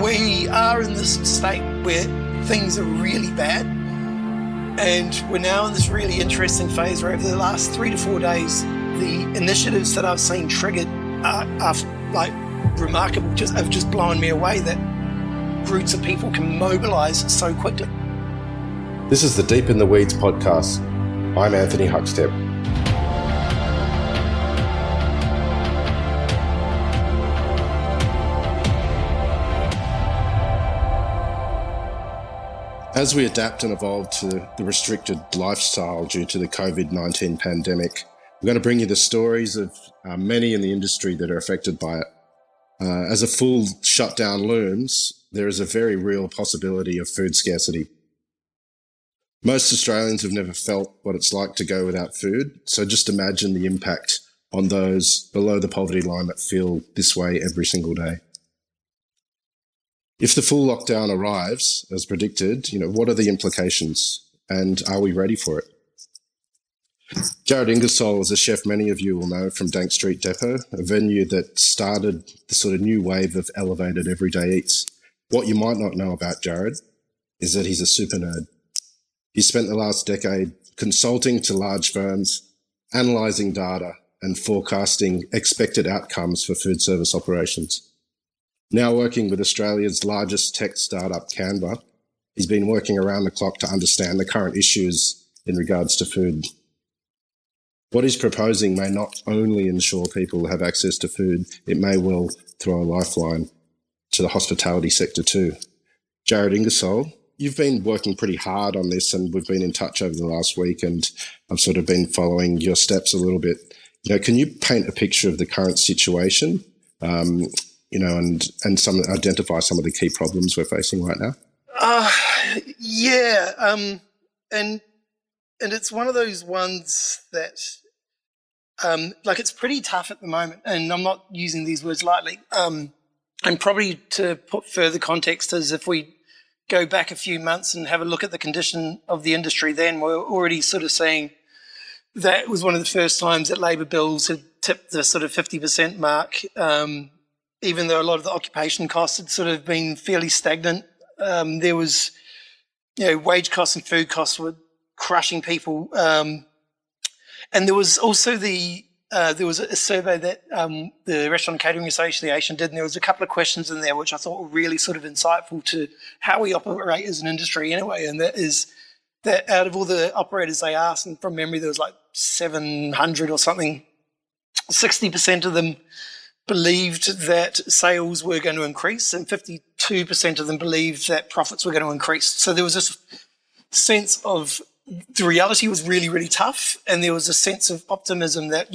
We are in this state where things are really bad, and we're now in this really interesting phase where over the last 3 to 4 days, the initiatives that I've seen triggered are like remarkable, have just blown me away that groups of people can mobilise so quickly. This is the Deep in the Weeds podcast. I'm Anthony Huckstep. As we adapt and evolve to the restricted lifestyle due to the COVID-19 pandemic, we're going to bring you the stories of many in the industry that are affected by it. As a full shutdown looms, there is a very real possibility of food scarcity. Most Australians have never felt what it's like to go without food, so just imagine the impact on those below the poverty line that feel this way every single day. If the full lockdown arrives, as predicted, what are the implications and are we ready for it? Jared Ingersoll is a chef many of you will know from Dank Street Depot, a venue that started the sort of new wave of elevated everyday eats. What you might not know about Jared is that he's a super nerd. He spent the last decade consulting to large firms, analysing data and forecasting expected outcomes for food service operations. Now working with Australia's largest tech startup, Canva, he's been working around the clock to understand the current issues in regards to food. What he's proposing may not only ensure people have access to food, it may well throw a lifeline to the hospitality sector too. Jared Ingersoll, you've been working pretty hard on this and we've been in touch over the last week and I've sort of been following your steps a little bit. Can you paint a picture of the current situation? And identify some of the key problems we're facing right now? And it's one of those ones that, it's pretty tough at the moment, and I'm not using these words lightly. And probably to put further context is if we go back a few months and have a look at the condition of the industry then, we're already sort of saying that it was one of the first times that labour bills had tipped the sort of 50% mark, even though a lot of the occupation costs had sort of been fairly stagnant. There was, wage costs and food costs were crushing people. And there was also there was a survey that the Restaurant and Catering Association did, and there was a couple of questions in there which I thought were really sort of insightful to how we operate as an industry anyway, and that is that out of all the operators they asked, and from memory there was like 700 or something, 60% of them believed that sales were going to increase and 52% of them believed that profits were going to increase. So there was this sense of the reality was really, really tough, and there was a sense of optimism that,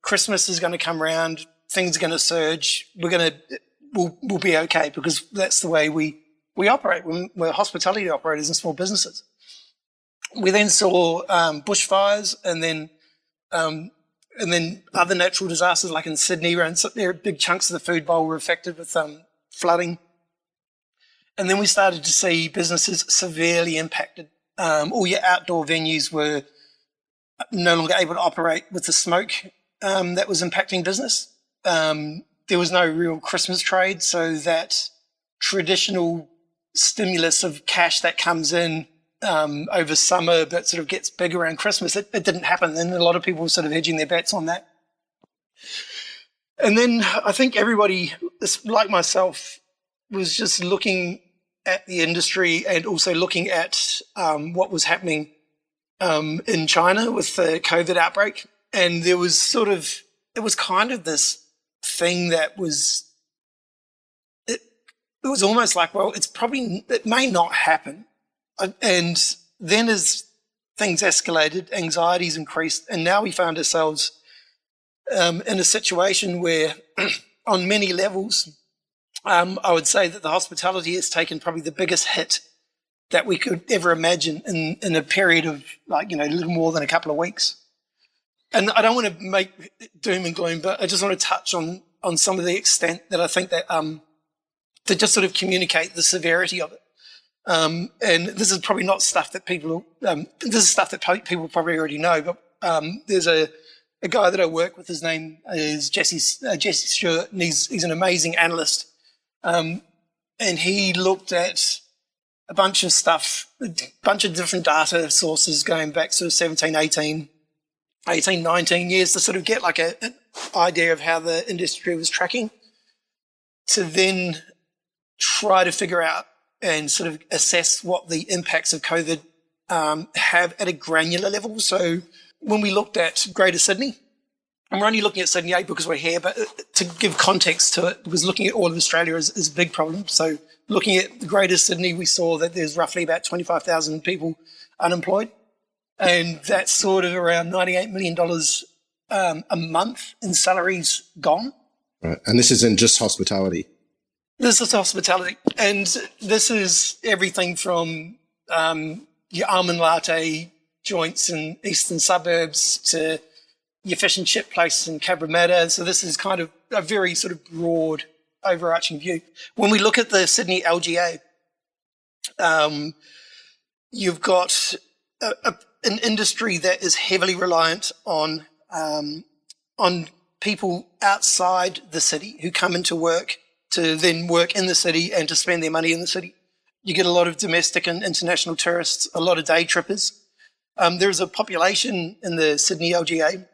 Christmas is going to come around, things are going to surge, we'll be okay because that's the way we operate. We're hospitality operators and small businesses. We then saw bushfires and then other natural disasters like in Sydney, around there, big chunks of the food bowl were affected with flooding. And then we started to see businesses severely impacted. All your outdoor venues were no longer able to operate with the smoke that was impacting business. There was no real Christmas trade, so that traditional stimulus of cash that comes in over summer but sort of gets big around Christmas, it didn't happen. And a lot of people were sort of hedging their bets on that. And then I think everybody, like myself, was just looking at the industry and also looking at what was happening in China with the COVID outbreak. And there was it was kind of this thing that was, it was almost like, well, it may not happen. And then as things escalated, anxieties increased, and now we found ourselves in a situation where on many levels, I would say that the hospitality has taken probably the biggest hit that we could ever imagine in a period of a little more than a couple of weeks. And I don't want to make doom and gloom, but I just want to touch on some of the extent that I think that to just sort of communicate the severity of it. And this is probably not stuff that people, this is stuff that people probably already know, but there's a guy that I work with, his name is Jesse Stewart, and he's an amazing analyst. and he looked at a bunch of stuff, a bunch of different data sources going back to 17, 18, 19 years to sort of get like an idea of how the industry was tracking, to then try to figure out and sort of assess what the impacts of COVID have at a granular level. So when we looked at Greater Sydney, and we're only looking at Sydney 8 because we're here, but to give context to it, because looking at all of Australia is a big problem. So looking at the Greater Sydney, we saw that there's roughly about 25,000 people unemployed, and that's sort of around $98 million a month in salaries gone. Right. And this is in just hospitality. This is hospitality, and this is everything from your almond latte joints in eastern suburbs to your fish and chip place in Cabramatta. So this is kind of a very sort of broad, overarching view. When we look at the Sydney LGA, you've got an industry that is heavily reliant on people outside the city who come into work to then work in the city and to spend their money in the city. You get a lot of domestic and international tourists, a lot of day trippers. There's a population in the Sydney LGA,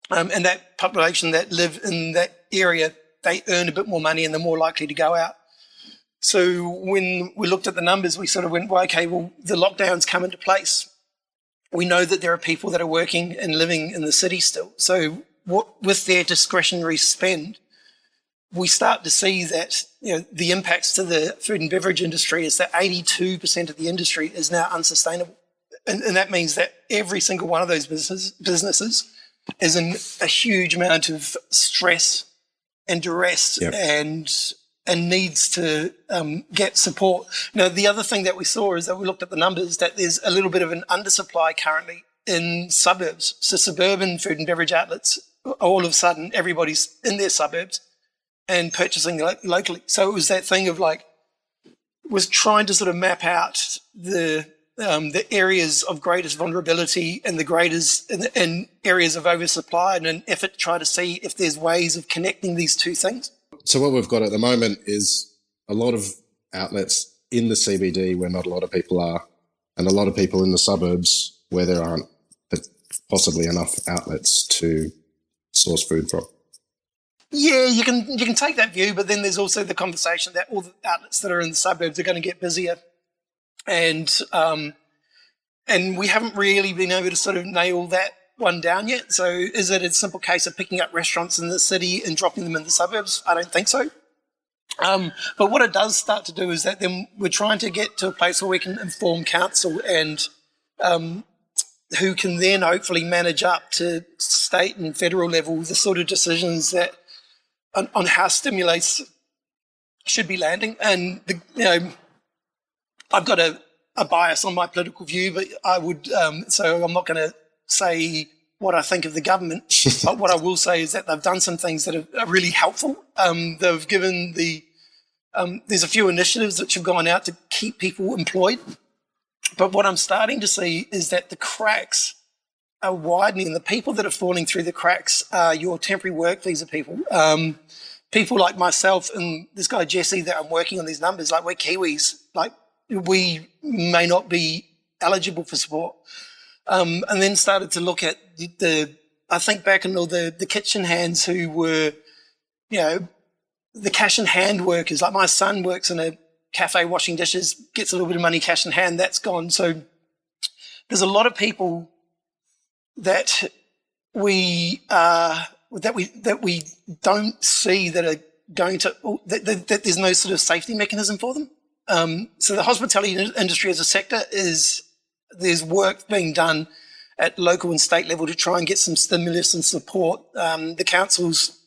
and that population that live in that area, they earn a bit more money and they're more likely to go out. So when we looked at the numbers, we sort of went, well, okay, well, the lockdowns come into place. We know that there are people that are working and living in the city still. So with their discretionary spend, we start to see that, you know, the impacts to the food and beverage industry is that 82% of the industry is now unsustainable. And that means that every single one of those businesses is in a huge amount of stress and duress, yep, and needs to get support. Now, the other thing that we saw is that we looked at the numbers, that there's a little bit of an undersupply currently in suburbs. So suburban food and beverage outlets, all of a sudden, everybody's in their suburbs and purchasing locally. So it was that thing of like, was trying to sort of map out the areas of greatest vulnerability and the greatest and areas of oversupply in an effort to try to see if there's ways of connecting these two things. So what we've got at the moment is a lot of outlets in the CBD where not a lot of people are, and a lot of people in the suburbs where there aren't possibly enough outlets to source food from. Yeah, you can take that view, but then there's also the conversation that all the outlets that are in the suburbs are going to get busier, and we haven't really been able to sort of nail that one down yet. So is it a simple case of picking up restaurants in the city and dropping them in the suburbs? I don't think so. But what it does start to do is that then we're trying to get to a place where we can inform council and who can then hopefully manage up to state and federal level the sort of decisions that on how stimulus should be landing. And I've got a bias on my political view, but I would so I'm not going to say what I think of the government, but what I will say is that they've done some things that are really helpful. They've given there's a few initiatives which have gone out to keep people employed, but what I'm starting to see is that the cracks are widening. The people that are falling through the cracks are your temporary work visa people. People like myself and this guy Jesse that I'm working on these numbers, like we're Kiwis, like we may not be eligible for support. And then started to look at I think back on all the kitchen hands who were, the cash in hand workers. Like my son works in a cafe washing dishes, gets a little bit of money cash in hand, that's gone. So there's a lot of people that we don't see that are going to, that there's no sort of safety mechanism for them. So the hospitality industry as a sector there's work being done at local and state level to try and get some stimulus and support. The council's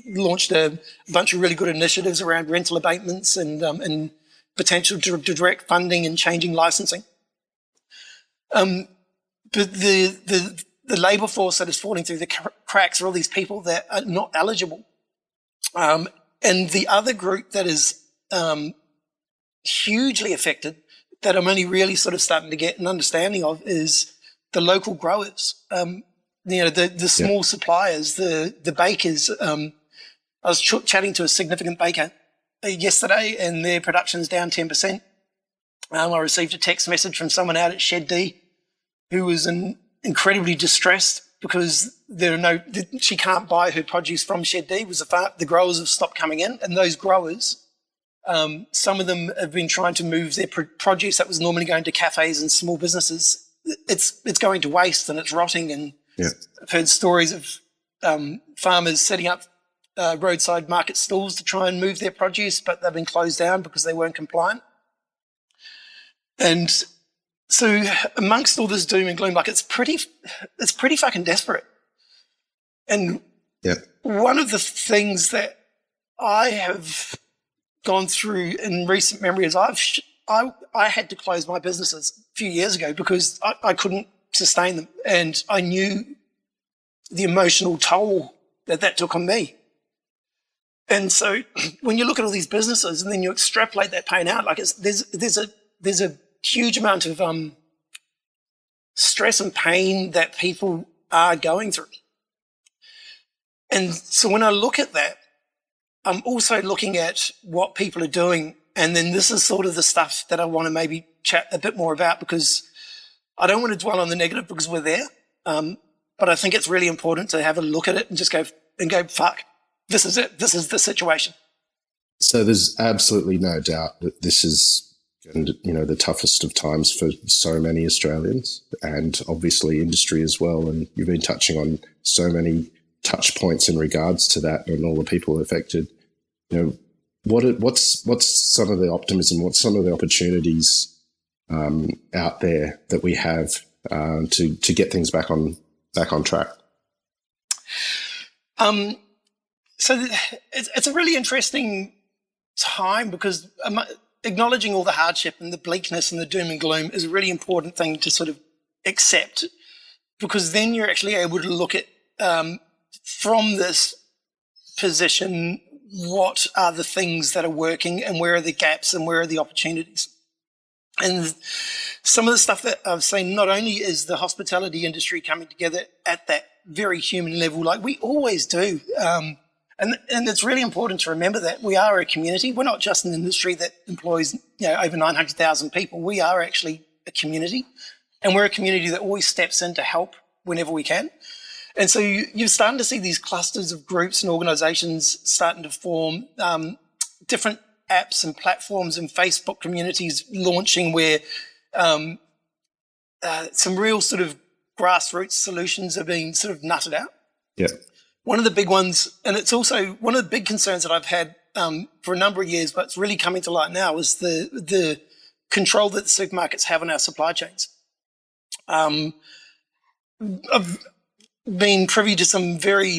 launched a bunch of really good initiatives around rental abatements and potential direct funding and changing licensing. But the labour force that is falling through the cracks are all these people that are not eligible. And the other group that is hugely affected, that I'm only really sort of starting to get an understanding of, is the local growers, the small suppliers, the bakers. I was chatting to a significant baker yesterday, and their production's down 10%. I received a text message from someone out at Shed D who was incredibly distressed because she can't buy her produce from Shed D. The growers have stopped coming in, and those growers, some of them have been trying to move their produce that was normally going to cafes and small businesses. It's going to waste and it's rotting. And I've heard stories of farmers setting up roadside market stalls to try and move their produce, but they've been closed down because they weren't compliant. And so amongst all this doom and gloom, like it's pretty fucking desperate. And one of the things that I have gone through in recent memory is I had to close my businesses a few years ago because I couldn't sustain them, and I knew the emotional toll that took on me. And so when you look at all these businesses and then you extrapolate that pain out, like there's a huge amount of stress and pain that people are going through. And so when I look at that, I'm also looking at what people are doing. And then this is sort of the stuff that I want to maybe chat a bit more about, because I don't want to dwell on the negative because we're there. But I think it's really important to have a look at it and just go, fuck, this is it. This is the situation. So there's absolutely no doubt that this is, the toughest of times for so many Australians, and obviously industry as well. And you've been touching on so many touch points in regards to that and all the people affected. What's some of the optimism? What's some of the opportunities out there that we have to get things back on track? So it's a really interesting time, because acknowledging all the hardship and the bleakness and the doom and gloom is a really important thing to sort of accept, because then you're actually able to look at from this position, what are the things that are working and where are the gaps and where are the opportunities. And some of the stuff that I've seen, not only is the hospitality industry coming together at that very human level, like we always do, and it's really important to remember that we are a community. We're not just an industry that employs over 900,000 people. We are actually a community, and we're a community that always steps in to help whenever we can. And so you're starting to see these clusters of groups and organisations starting to form, different apps and platforms and Facebook communities launching where some real sort of grassroots solutions are being sort of nutted out. Yeah. One of the big ones, and it's also one of the big concerns that I've had for a number of years, but it's really coming to light now, is the control that the supermarkets have on our supply chains. I've been privy to some very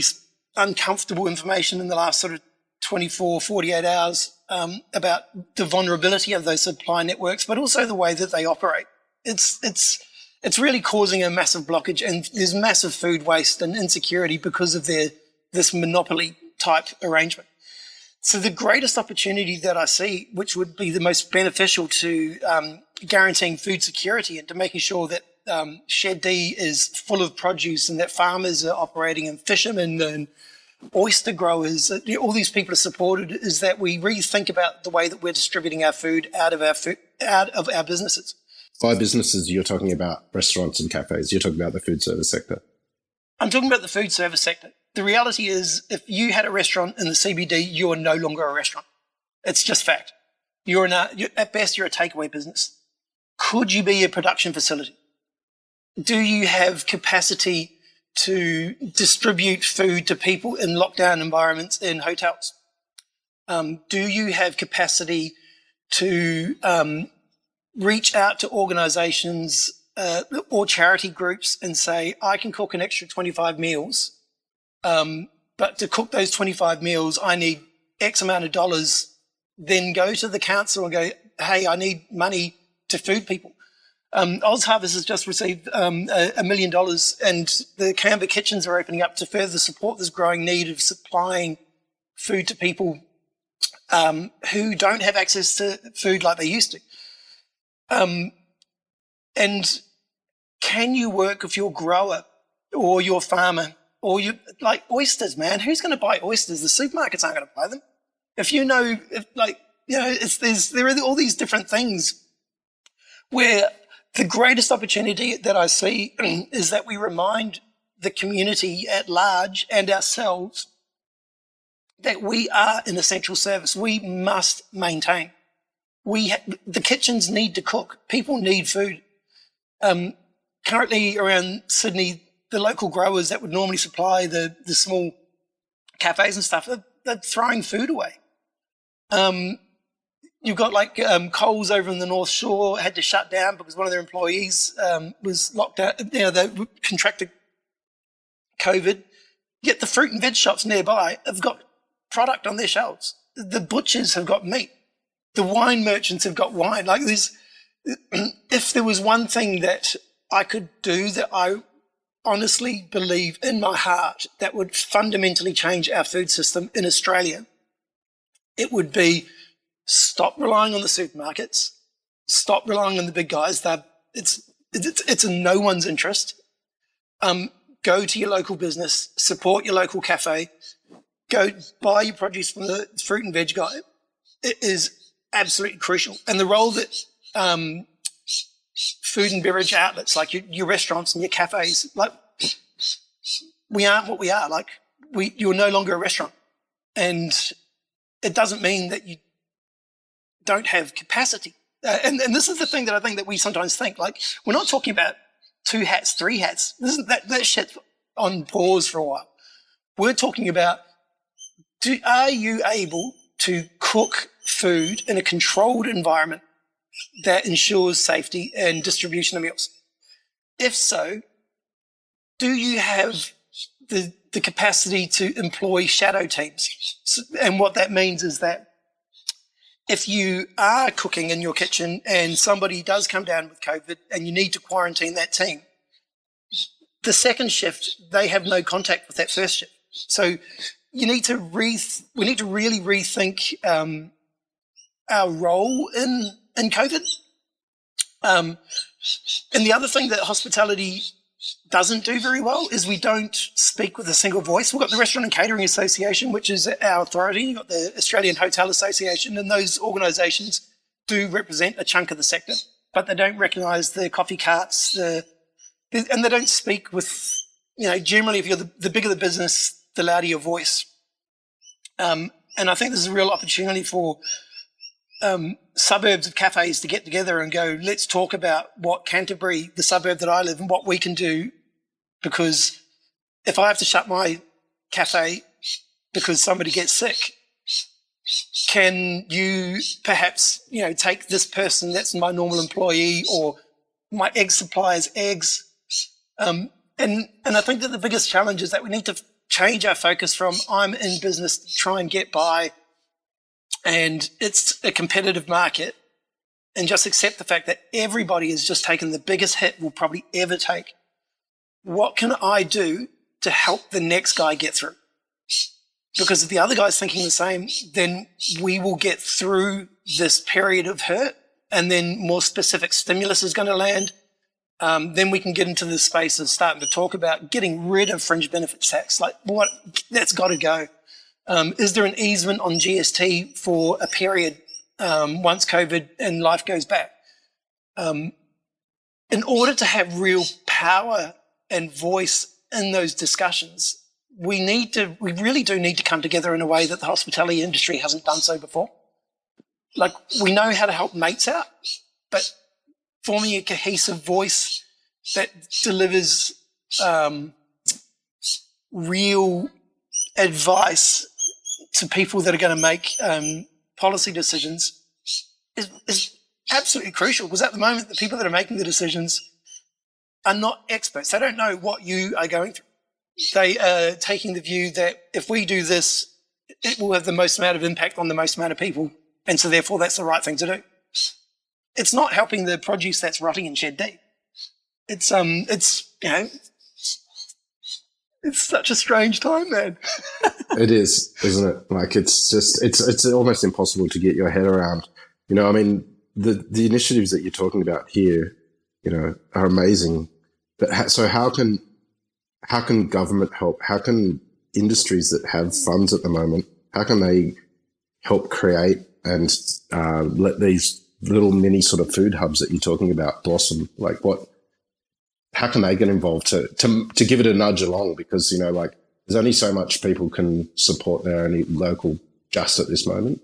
uncomfortable information in the last sort of 24, 48 hours about the vulnerability of those supply networks, but also the way that they operate. It's really causing a massive blockage, and there's massive food waste and insecurity because of this monopoly type arrangement. So the greatest opportunity that I see, which would be the most beneficial to guaranteeing food security and to making sure that Shed D is full of produce and that farmers are operating and fishermen and oyster growers, all these people are supported, is that we rethink about the way that we're distributing our food out of our businesses. By businesses, you're talking about restaurants and cafes. You're talking about the food service sector. I'm talking about the food service sector. The reality is, if you had a restaurant in the CBD, you are no longer a restaurant. It's just fact. At best, you're a takeaway business. Could you be a production facility? Do you have capacity to distribute food to people in lockdown environments in hotels? Do you have capacity to reach out to organisations or charity groups and say, I can cook an extra 25 meals, but to cook those 25 meals, I need X amount of dollars, then go to the council and go, hey, I need money to food people. OzHarvest has just received $1 million, and the Canberra kitchens are opening up to further support this growing need of supplying food to people who don't have access to food like they used to. And can you work with your grower or your farmer or like oysters, man? Who's going to buy oysters? The supermarkets aren't going to buy them. If you know, there are all these different things where the greatest opportunity that I see is that we remind the community at large and ourselves that we are an essential service. We must maintain. The kitchens need to cook. People need food. Currently around Sydney, the local growers that would normally supply the small cafes and stuff, they're throwing food away. You've got Coles over in the North Shore had to shut down because one of their employees was locked out. They contracted COVID. Yet the fruit and veg shops nearby have got product on their shelves. The butchers have got meat. The wine merchants have got wine. If there was one thing that I could do that I honestly believe in my heart that would fundamentally change our food system in Australia, it would be stop relying on the supermarkets, stop relying on the big guys. It's in no one's interest. Go to your local business, support your local cafe, go buy your produce from the fruit and veg guy. It is absolutely crucial. And the role that food and beverage outlets, like your restaurants and your cafes, we aren't what we are. You're no longer a restaurant. And it doesn't mean that you don't have capacity. And this is the thing that I think that we sometimes think, we're not talking about 2 hats, 3 hats. That shit's on pause for a while. We're talking about, are you able to cook food in a controlled environment that ensures safety and distribution of meals? If so, do you have the capacity to employ shadow teams? And what that means is that if you are cooking in your kitchen and somebody does come down with COVID and you need to quarantine that team, the second shift, they have no contact with that first shift. So we need to really rethink our role in COVID. And the other thing that hospitality doesn't do very well is we don't speak with a single voice. We've got the Restaurant and Catering Association, which is our authority. You've got the Australian Hotel Association, and those organisations do represent a chunk of the sector, but they don't recognise the coffee carts, and they don't speak with, generally if you're the bigger the business, the louder your voice. And I think there's a real opportunity for suburbs of cafes to get together and go, let's talk about what Canterbury, the suburb that I live in, what we can do. Because if I have to shut my cafe because somebody gets sick, can you perhaps, take this person that's my normal employee or my egg supplier's eggs? And I think that the biggest challenge is that we need to change our focus from I'm in business to try and get by and it's a competitive market, and just accept the fact that everybody has just taken the biggest hit we'll probably ever take. What can I do to help the next guy get through? Because if the other guy's thinking the same, then we will get through this period of hurt, and then more specific stimulus is going to land. Then we can get into the space of starting to talk about getting rid of fringe benefits tax. That's got to go. Is there an easement on GST for a period once COVID and life goes back? In order to have real power and voice in those discussions, we really do need to come together in a way that the hospitality industry hasn't done so before. We know how to help mates out, but forming a cohesive voice that delivers real advice to people that are going to make policy decisions is absolutely crucial, because at the moment the people that are making the decisions are not experts. They don't know what you are going through. They are taking the view that if we do this, it will have the most amount of impact on the most amount of people, and so therefore that's the right thing to do. It's not helping the produce that's rotting in Shed D. It's such a strange time, man. It is, isn't it? It's almost impossible to get your head around. The initiatives that you're talking about here, are amazing. But so how can government help? How can industries that have funds at the moment, how can they help create and let these little mini sort of food hubs that you're talking about blossom? Like how can they get involved to give it a nudge along? Because, like there's only so much people can support their only local just at this moment.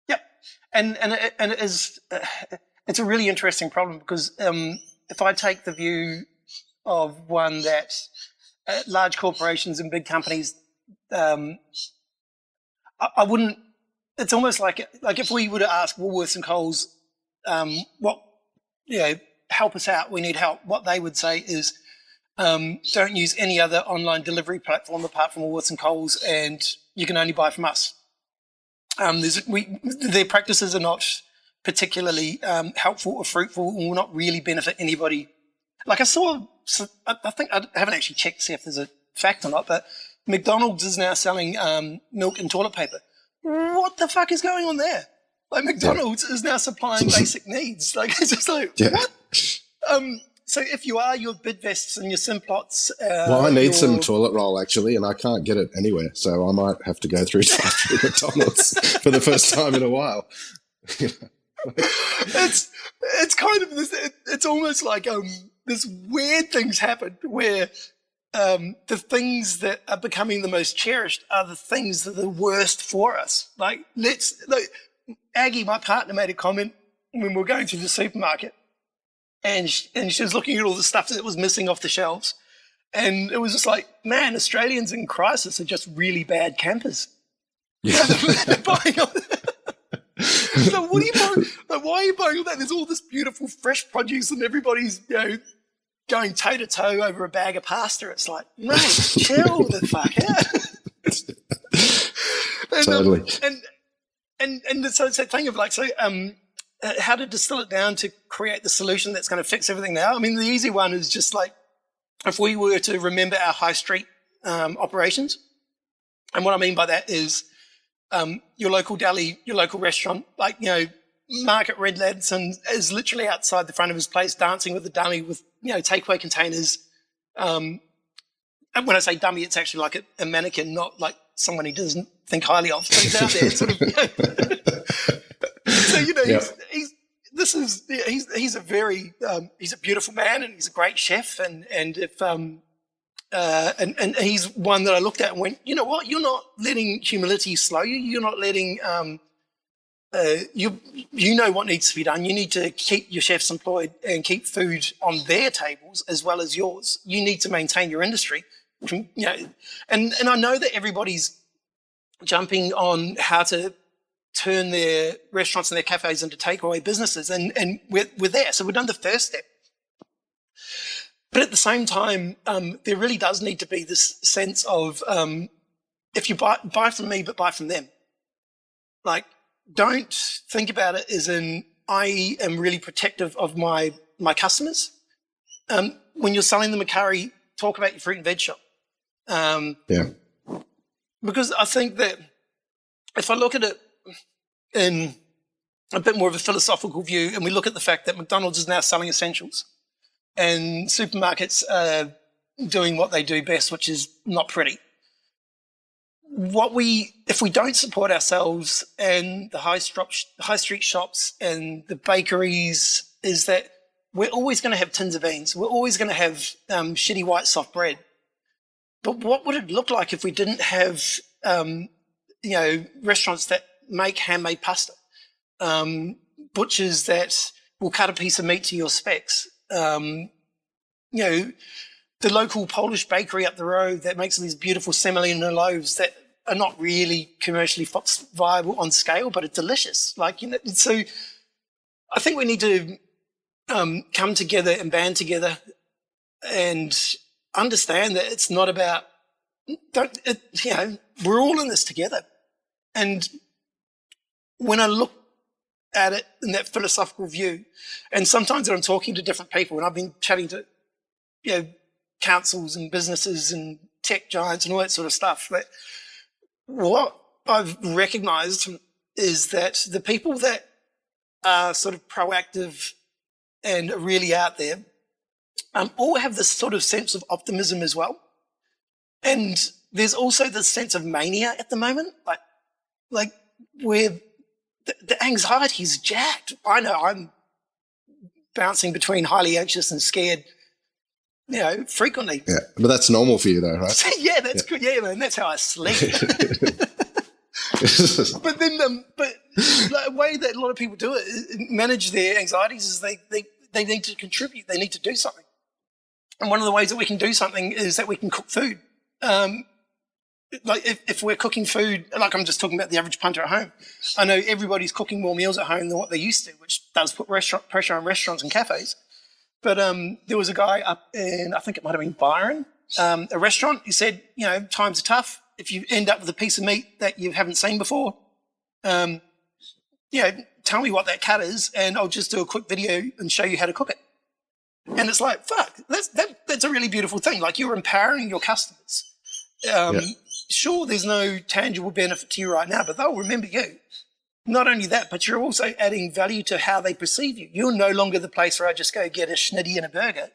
Yep. And it is, it's a really interesting problem because if I take the view of one that large corporations and big companies, I wouldn't, it's almost like if we were to ask Woolworths and Coles, what, help us out, we need help, what they would say is, don't use any other online delivery platform apart from Woolworths and Coles, and you can only buy from us. Their practices are not particularly helpful or fruitful and will not really benefit anybody. Like I think I haven't actually checked to see if there's a fact or not, but McDonald's is now selling milk and toilet paper. What the fuck is going on there? Like McDonald's is now supplying basic needs. Like it's just like what? So if you are your Bidvests and your Simplots, I need some toilet roll actually, and I can't get it anywhere, so I might have to go through McDonald's for the first time in a while. It's kind of this. It's almost like this weird things happen where the things that are becoming the most cherished are the things that are the worst for us. Like Aggie, my partner, made a comment when we were going through the supermarket, and she was looking at all the stuff that was missing off the shelves, and it was just like, man, Australians in crisis are just really bad campers. Yeah. They're buying all, so what are you buying? Like, why are you buying all that? There's all this beautiful fresh produce, and everybody's going toe to toe over a bag of pasta. It's like, mate, chill the fuck out. Totally. And so it's that thing of like, how to distill it down to create the solution that's going to fix everything now. I mean, the easy one is just like, if we were to remember our high street operations, and what I mean by that is your local deli, your local restaurant, like, Market Red Ladson is literally outside the front of his place dancing with the dummy with, takeaway containers. And when I say dummy, it's actually like a mannequin, not like someone he doesn't think highly of. So he's out there sort of, so, Yep. he's a very, he's a beautiful man and he's a great chef. And if, and he's one that I looked at and went, you know what, you're not letting humility slow you. You're not letting, you know what needs to be done. You need to keep your chefs employed and keep food on their tables as well as yours. You need to maintain your industry. And I know that everybody's jumping on how to turn their restaurants and their cafes into takeaway businesses, and we're there. So we've done the first step. But at the same time, there really does need to be this sense of if you buy from me, but buy from them. Like, don't think about it as in I am really protective of my customers. When you're selling them a curry, talk about your fruit and veg shop. Because I think that if I look at it in a bit more of a philosophical view, and we look at the fact that McDonald's is now selling essentials and supermarkets are doing what they do best, which is not pretty. If we don't support ourselves and the high street shops and the bakeries, is that we're always going to have tins of beans. We're always going to have shitty white soft bread. But what would it look like if we didn't have, restaurants that make handmade pasta, butchers that will cut a piece of meat to your specs, the local Polish bakery up the road that makes these beautiful semolina loaves that are not really commercially viable on scale, but are delicious. So I think we need to come together and band together and understand that it's not about, we're all in this together. And when I look at it in that philosophical view, and sometimes when I'm talking to different people, and I've been chatting to, councils and businesses and tech giants and all that sort of stuff, but what I've recognized is that the people that are sort of proactive and are really out there all have this sort of sense of optimism as well. And there's also this sense of mania at the moment. Like where the anxiety's jacked. I know I'm bouncing between highly anxious and scared, frequently. Yeah, but that's normal for you though, right? Yeah, that's good. Yeah, man, that's how I sleep. But then, the way that a lot of people do it, manage their anxieties, is they need to contribute. They need to do something. And one of the ways that we can do something is that we can cook food. Like if we're cooking food, like I'm just talking about the average punter at home. I know everybody's cooking more meals at home than what they used to, which does put pressure on restaurants and cafes. But there was a guy up in, I think it might have been Byron, a restaurant. He said, times are tough. If you end up with a piece of meat that you haven't seen before, tell me what that cut is, and I'll just do a quick video and show you how to cook it. And it's like, fuck, that's a really beautiful thing. Like, you're empowering your customers. Sure, there's no tangible benefit to you right now, but they'll remember you. Not only that, but you're also adding value to how they perceive you. You're no longer the place where I just go get a schnitty and a burger.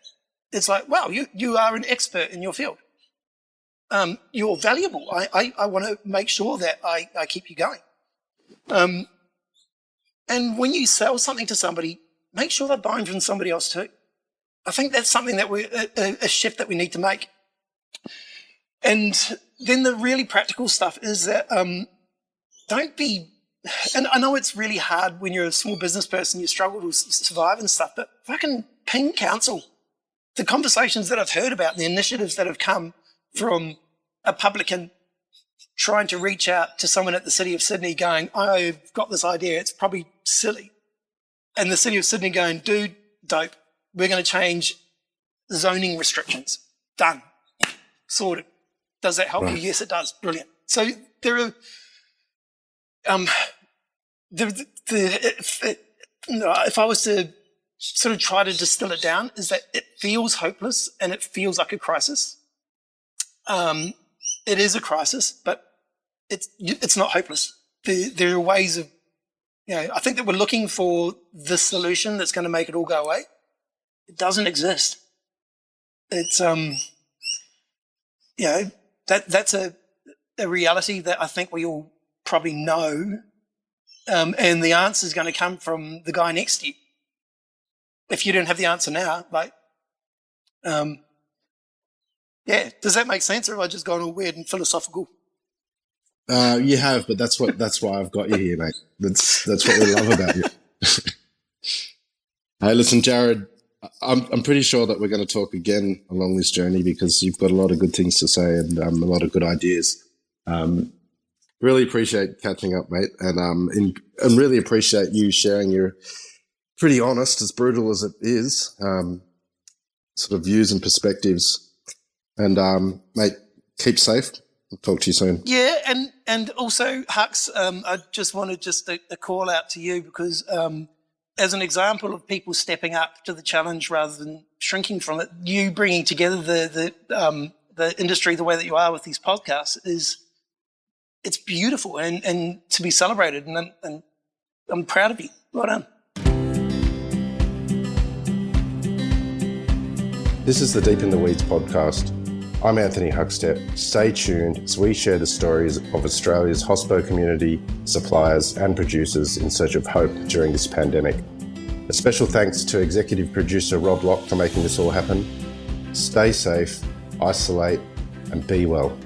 It's like, wow, you are an expert in your field. You're valuable. I want to make sure that I keep you going. And when you sell something to somebody, make sure they're buying from somebody else too. I think that's something that a shift that we need to make. And then the really practical stuff is that don't be, and I know it's really hard when you're a small business person, you struggle to survive and stuff, but fucking ping council. The conversations that I've heard about, the initiatives that have come from a publican trying to reach out to someone at the City of Sydney going, I've got this idea, it's probably silly. And the City of Sydney going, dude, dope. We're going to change zoning restrictions. Done. Sorted. Does that help you? Yes, it does. Brilliant. So there are, if I was to sort of try to distill it down, is that it feels hopeless and it feels like a crisis. It is a crisis, but it's not hopeless. There are ways of, I think that we're looking for the solution that's going to make it all go away. It doesn't exist. It's, that's a reality that I think we all probably know. And the answer is going to come from the guy next to you. If you don't have the answer now, does that make sense, or have I just gone all weird and philosophical? You have, but that's why I've got you here, mate. That's what we love about you. Hey, listen, Jared, I'm pretty sure that we're going to talk again along this journey because you've got a lot of good things to say and a lot of good ideas. Really appreciate catching up, mate, and really appreciate you sharing your pretty honest, as brutal as it is, sort of views and perspectives. And mate, keep safe. I'll talk to you soon. Yeah, and also, Hux, I just wanted a call out to you because as an example of people stepping up to the challenge rather than shrinking from it, you bringing together the industry the way that you are with these podcasts it's beautiful and to be celebrated, and I'm proud of you. Well done. This is the Deep in the Weeds podcast. I'm Anthony Huckstep. Stay tuned as we share the stories of Australia's hospo community, suppliers and producers in search of hope during this pandemic. A special thanks to executive producer Rob Locke for making this all happen. Stay safe, isolate and be well.